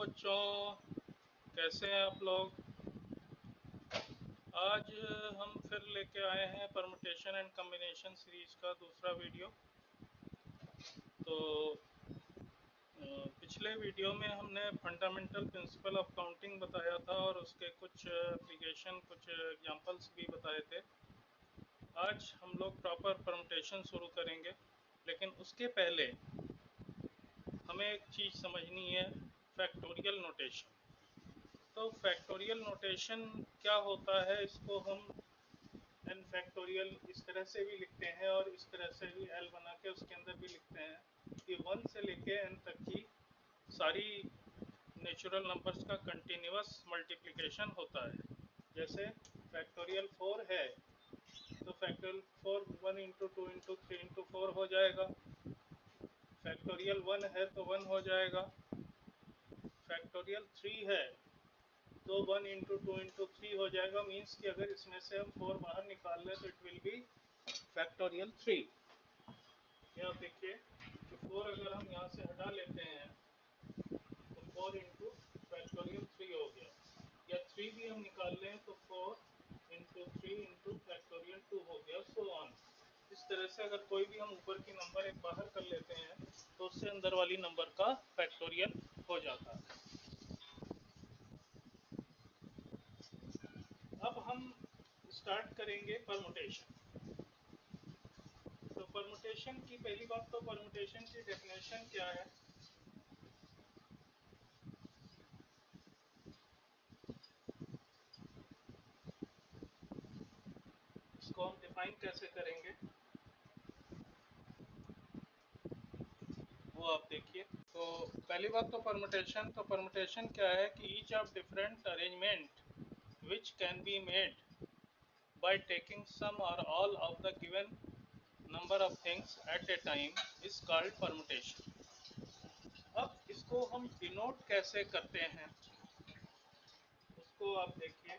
बच्चों, कैसे हैं आप लोग। आज हम फिर लेके आए हैं परमुटेशन एंड कॉम्बिनेशन सीरीज का दूसरा वीडियो। तो पिछले वीडियो में हमने फंडामेंटल प्रिंसिपल ऑफ काउंटिंग बताया था और उसके कुछ एप्लीकेशन, कुछ एग्जांपल्स भी बताए थे। आज हम लोग प्रॉपर परमुटेशन शुरू करेंगे, लेकिन उसके पहले हमें एक चीज़ समझनी है, फैक्टोरियल नोटेशन। तो फैक्टोरियल नोटेशन क्या होता है, इसको हम एन फैक्टोरियल इस तरह से भी लिखते हैं और इस तरह से भी एल बना के उसके अंदर भी लिखते हैं कि 1 से लेके एन तक की सारी नेचुरल नंबर्स का कंटिन्यूअस मल्टीप्लिकेशन होता है। जैसे फैक्टोरियल 4 है तो फैक्टोरियल 4 1 इंटू 2 इंटू 3 इंटू 4 हो जाएगा। फैक्टोरियल 1 है तो 1 हो जाएगा। फैक्टोरियल 3 है तो 1 इंटू 2 इंटू 3 हो जाएगा। मीन्स कि अगर इसमें से हम 4 बाहर निकाल लें तो इट विल बी फैक्टोरियल 3। ये आप देखिए कि 4 अगर हम यहाँ से हटा लेते हैं तो 4 इंटू फैक्टोरियल 3 हो गया, या 3 भी हम निकाल लें तो 4 इंटू 3 इंटू फैक्टोरियल 2 हो गया, सो ऑन। इस तरह से अगर कोई भी हम ऊपर की नंबर एक बाहर कर लेते हैं तो उससे अंदर वाली नंबर का फैक्टोरियल हो जाता है। अब हम स्टार्ट करेंगे परमुटेशन। तो परमुटेशन की पहली बात, तो परमुटेशन की डेफिनेशन क्या है। इसको हम डिफाइन कैसे करेंगे वो आप देखिए। तो पहली बात तो परमुटेशन क्या है कि each of different arrangement which can be made by taking some और all of the given number of things at a time is called permutation. अब इसको हम डिनोट कैसे करते हैं उसको आप देखिए।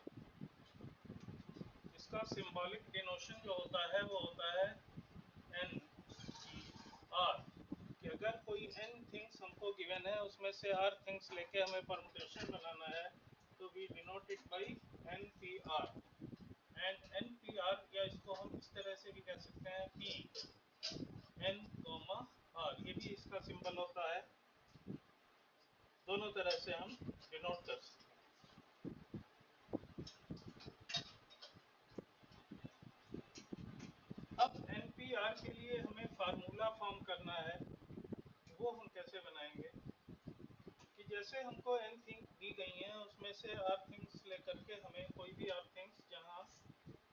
इसका सिंबॉलिक डिनोशन जो होता है वो होता है एन आर, कि अगर कोई एन थिंग्स हमको गिवन है उसमें से आर थिंग्स लेके हमें परमुटेशन बनाना है तो we denote it by n p r. And n p r, या इसको हम इस तरह से भी कह सकते हैं पी एन कोमा आर, ये भी इसका सिंबल होता है। दोनों तरह से हम डिनोट कर सकते हैं। अब एन पी आर के लिए हमें फार्मूला फॉर्म करना है, वो हम कैसे बनाएंगे कि जैसे हमको एन थिंग्स दी गई हैं उसमें से आर थिंग्स लेकर के हमें कोई भी आर थिंग्स जहां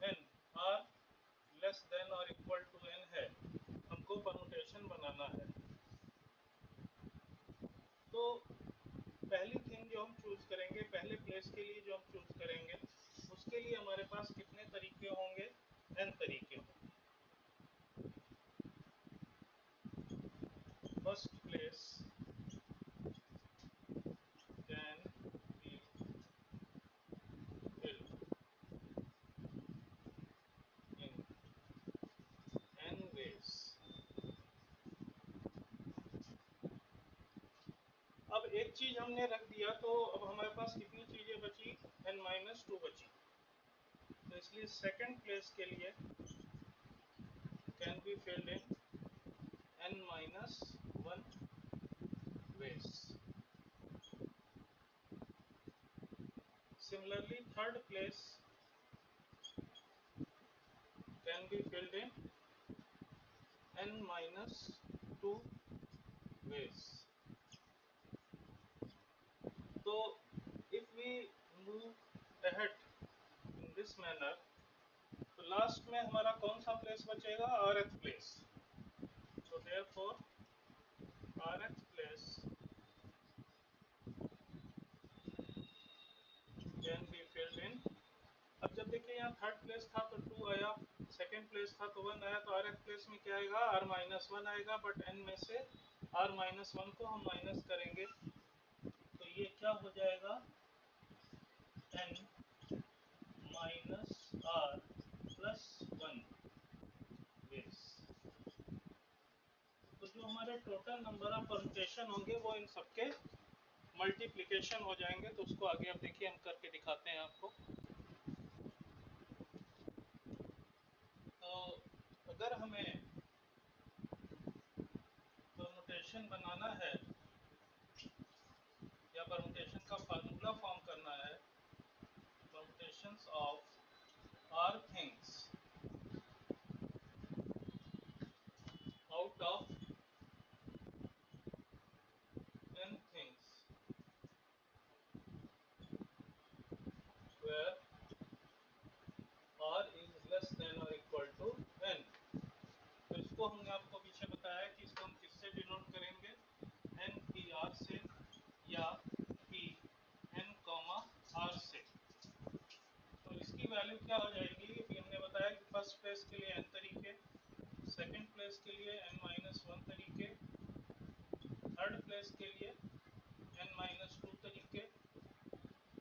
एन आर लेस देन और इक्वल टू एन है हमको परमुटेशन बनाना है। तो पहली थिंग जो हम चूज करेंगे, पहले प्लेस के लिए जो हम चूज करेंगे, उसके लिए हमारे पास कितने तरीके होंगे, एन तरीके होंगे। First place can B filled in n ways। अब एक चीज हमने रख दिया तो अब हमारे पास कितनी चीजें बची, n-2 बची। तो इसलिए सेकंड प्लेस के लिए can be filled in n-1 ways। Similarly third place can be filled in n-2 ways। तो if we move ahead in this manner तो लास्ट में हमारा कौन सा प्लेस बचेगा, rth प्लेस। तो therefore rth place can be filled in. अब जब देखिए यहाँ थर्ड प्लेस था तो 2 आया, सेकेंड प्लेस था तो 1 आया, तो rth प्लेस में क्या आएगा, r-1 आएगा। बट n में से r-1 को हम माइनस करेंगे तो ये क्या हो जाएगा, n minus r plus 1 base. तो जो हमारे टोटल नंबर ऑफ परमुटेशन होंगे वो इन सबके मल्टीप्लिकेशन हो जाएंगे, तो उसको आगे अब देखिए हम करके दिखाते हैं आपको। तो अगर हमें परमुटेशन बनाना है या परमुटेशन का फार्मूला फॉर्म करना है, permutations of r things out of n things where r is less than or equal to n। तो इसको हमने आपको पीछे बताया कि इसको हम किससे डिनोट करेंगे, n p r से या p n r से। तो इसकी वैल्यू क्या हो जाएगी, अभी हमने बताया कि फर्स्ट प्लेस के लिए n तरीके, सेकंड प्लेस के लिए n-1 तरीके, थर्ड प्लेस के लिए n-2 तरीके,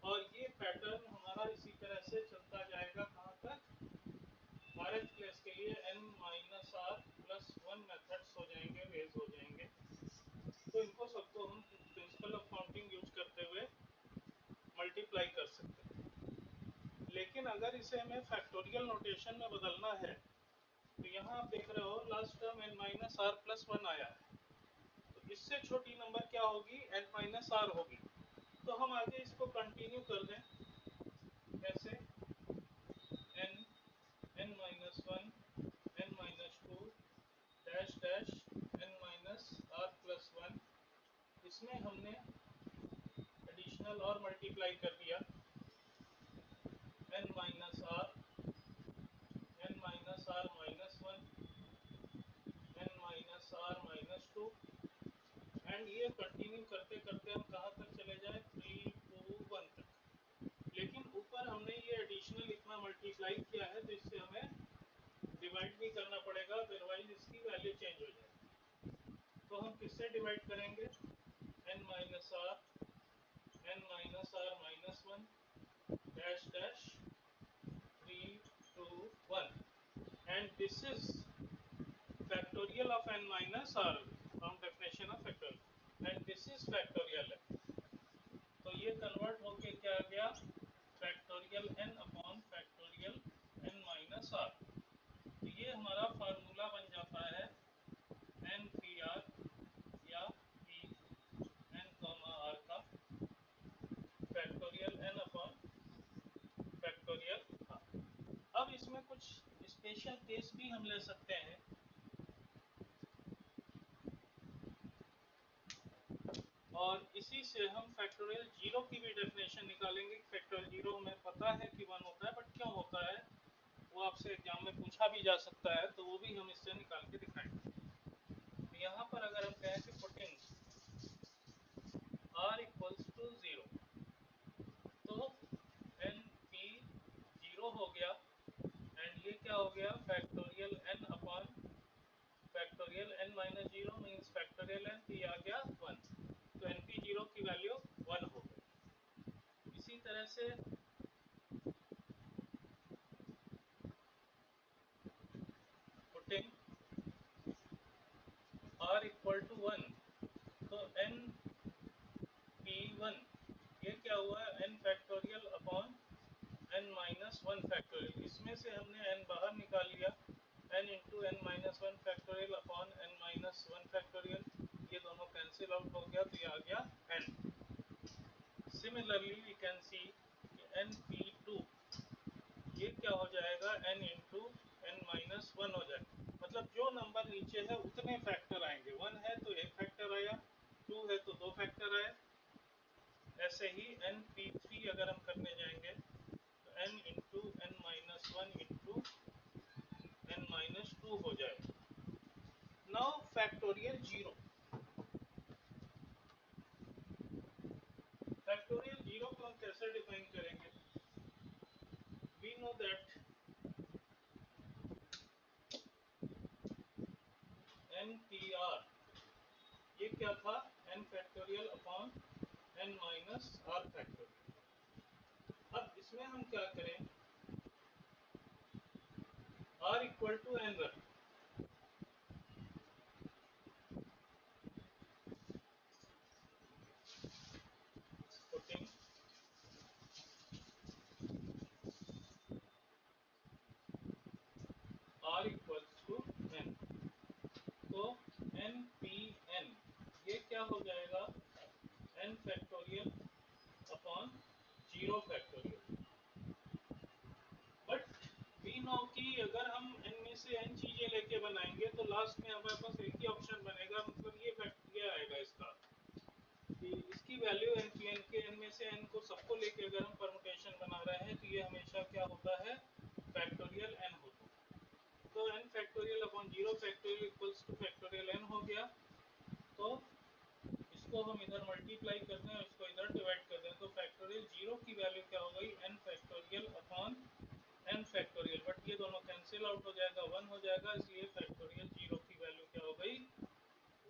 और ये पैटर्न हमारा इसी तरह से चलता जाएगा कहाँ तक, भारत प्लेस के लिए n-r+1 मेथड्स हो जाएंगे, वेज हो जाएंगे। तो इनको सबको हम प्रिंसिपल ऑफ काउंटिंग यूज करते हुए मल्टीप्लाई कर सकते हैं। लेकिन अगर इसे हमें फैक्टोरियल नोटेशन में बदलना है, तो यहाँ आप देख रहे हो लास्ट टर्म n-r+1 आया है, तो इससे छोटी नंबर क्या होगी, n-r होगी। तो हम आगे इसको कंटिन्यू कर दें, ऐसे n n-1 n-2 dash dash n-r+1, इसमें हमने एडिशनल और मल्टीप्लाई कर दिया n-r n-r-1 n-r-2, एंड ये कंटिन्यू करते करते हम कहाँ तक चले जाए, 3 2 1 तक। लेकिन ऊपर हमने ये एडिशनल इतना मल्टीप्लाई किया है, तो इससे हमें डिवाइड भी करना पड़ेगा, अदरवाइज इसकी वैल्यू चेंज हो जाएगी। तो हम किससे डिवाइड करेंगे, n-r n-r-1 dash dash 3 2 1, and this is factorial of n-r from definition of factorial, and this is factorial है। तो ये कन्वर्ट होके क्या आ गया, factorial n upon factorial n-r। तो ये हमारा फार्मूला बन जाता है n पी आर या p n r का factorial n upon factorial r। अब इसमें कुछ स्पेशल केस भी हम ले सकते हैं, और इसी से हम फैक्टोरियल जीरो की भी डेफिनेशन निकालेंगे। फैक्टोरियल जीरो हमें पता है कि 1 होता है, बट क्यों होता है वो आपसे एग्जाम में पूछा भी जा सकता है, तो वो भी हम इससे निकाल के दिखाएंगे। तो यहाँ पर अगर हम कहें कि पुटिंग r इक्वल्स टू 0, तो n p 0 हो गया, एंड ये क्या हो गया, factorial n upon factorial n-0 means factorial n, p आ गया 1, तो np 0 की वैल्यू 1 हो गई। इसी तरह से पुटिंग r इक्वल टू 1, तो n p1 ये क्या हुआ, n factorial upon n-1 factorial, इसमें से हमने n बाहर निकाल लिया, n into n-1 factorial upon n-1 factorial, ये दोनों कैंसिल आउट हो गया, तो ये आ गया n। Similarly we can see कि np2 ये क्या हो जाएगा, n इंटू n-1 हो जाएगा, मतलब जो नंबर नीचे है उतने फैक्टर आएंगे, 1 है तो एक फैक्टर आया, 2 है तो 2 फैक्टर आए। ऐसे ही np3 अगर हम करने जाएंगे, तो n into n-1 into n-2 हो जाएगा। Now factorial zero, factorial zero को हम कैसे डिफाइन करेंगे, वी नो दैट npr ये क्या था, n factorial upon n-r factorial. अब इसमें हम क्या करें, r इक्वल टू n रख, r इक्वल्स टू n। तो n p n ये क्या हो जाएगा, n factorial upon 0 factorial. But we know कि अगर हम n में से n चीजें लेके बनाएंगे तो लास्ट में हमारे पास एक ही ऑप्शन बनेगा, मतलब ये फैक्ट ये आएगा इसका कि इसकी वैल्यू n p n के n में से n को सबको लेके अगर हम परमुटेशन बना रहे हैं तो ये हमेशा क्या होता है, फैक्टोरियल n होता है। तो n factorial upon 0 factorial equals two factorial n हो गया। तो इसको हम इधर मल्टीप्लाई कर दें और इसको इधर डिवाइड कर दें तो फैक्टोरियल 0 की वैल्यू क्या हो गई, n factorial upon n factorial. But ये दोनों कैंसिल आउट हो जाएगा, 1 हो जाएगा, इसलिए फैक्टोरियल 0 की वैल्यू क्या हो गई,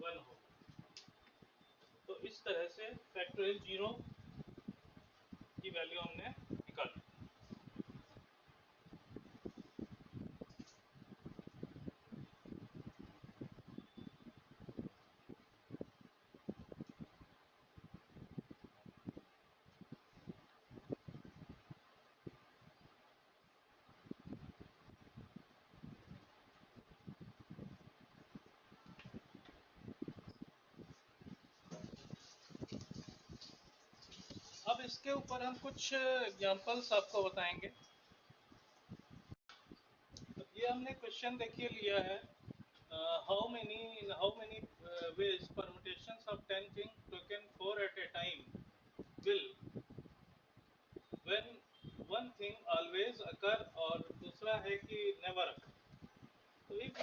1 हो गई। तो इस तरह से फैक्टोरियल 0 की वैल्यू हमने निकाली। अब इसके ऊपर हम कुछ एग्जांपल्स आपको बताएंगे। तो ये हमने क्वेश्चन देखिए लिया है, how many ways permutations of 10 things taken 4 at a time will when one thing always occur, और दूसरा है कि never occur। तो if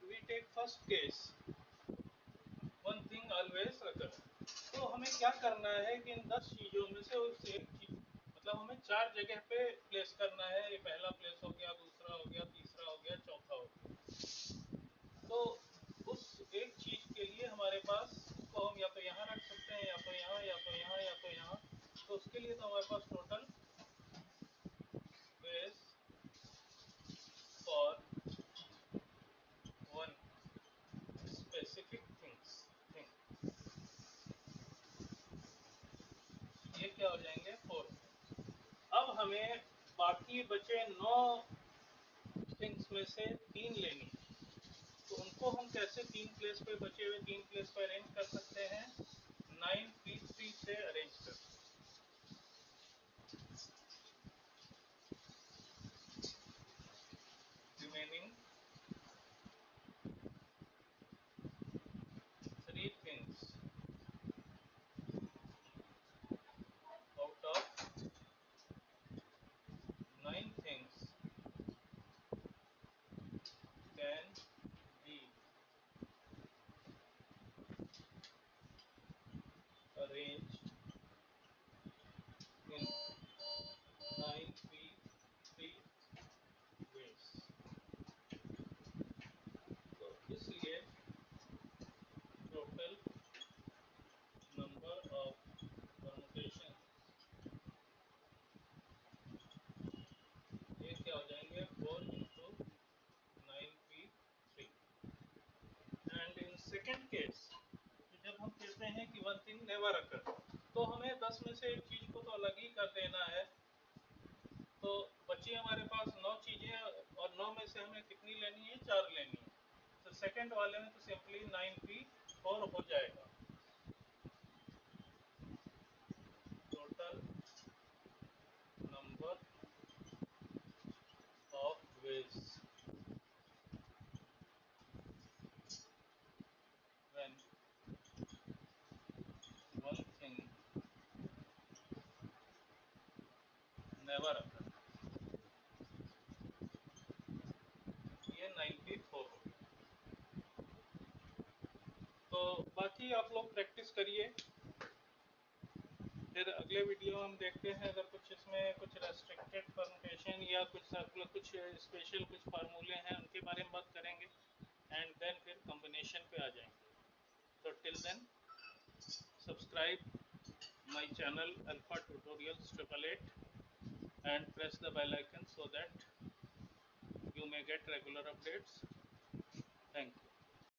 we take first case one thing always occur, तो हमें क्या करना है कि इन 10 चीजों में से उस एक चीज, मतलब हमें 4 जगह पे प्लेस करना है। ये पहला प्लेस हो गया, दूसरा हो गया, तीसरा हो गया, चौथा हो गया। तो उस एक चीज के लिए हमारे पास उसको हम या तो यहाँ रख सकते हैं, या तो यहाँ, या तो यहाँ, या तो यहाँ। तो उसके लिए तो हमारे पास total ways for one specific thing, ये क्या हो जाएंगे, 4। अब हमें बाकी बचे 9 थिंग्स में से 3 लेनी है। तो उनको हम कैसे 3 प्लेस पे, बचे हुए 3 प्लेस पे अरेंज कर सकते हैं, 9p3 से अरेंज कर सकते हैं। Remaining 3 things out of 9 things can be arranged in 9p3 ways। तो इसलिए टोटल नंबर ऑफ परमुटेशन ये क्या हो जाएंगे, 4 into 9p3। And in second case जब हम कहते हैं कि वन थिंग नेवर अकर, तो हमें 10 में से एक चीज को तो अलग ही कर देना है। तो बची हमारे पास 9 चीजें, और 9 में से हमें कितनी लेनी है, 4 लेनी है। तो सेकंड वाले में तो सिंपली 9p4 हो जाएगा। Total number of ways when one thing never occur, ये 9p4 हो गया। तो बाकी आप लोग प्रैक्टिस करिए, फिर अगले वीडियो हम देखते हैं अगर कुछ इसमें कुछ रेस्ट्रिक्टेड परमुटेशन या कुछ सर्कुलर, कुछ स्पेशल कुछ फार्मूले हैं उनके बारे में बात करेंगे, एंड देन फिर कॉम्बिनेशन पे आ जाएंगे। तो till then subscribe my channel alpha tutorials 888 and press the bell icon so that you may get regular updates. Thank you.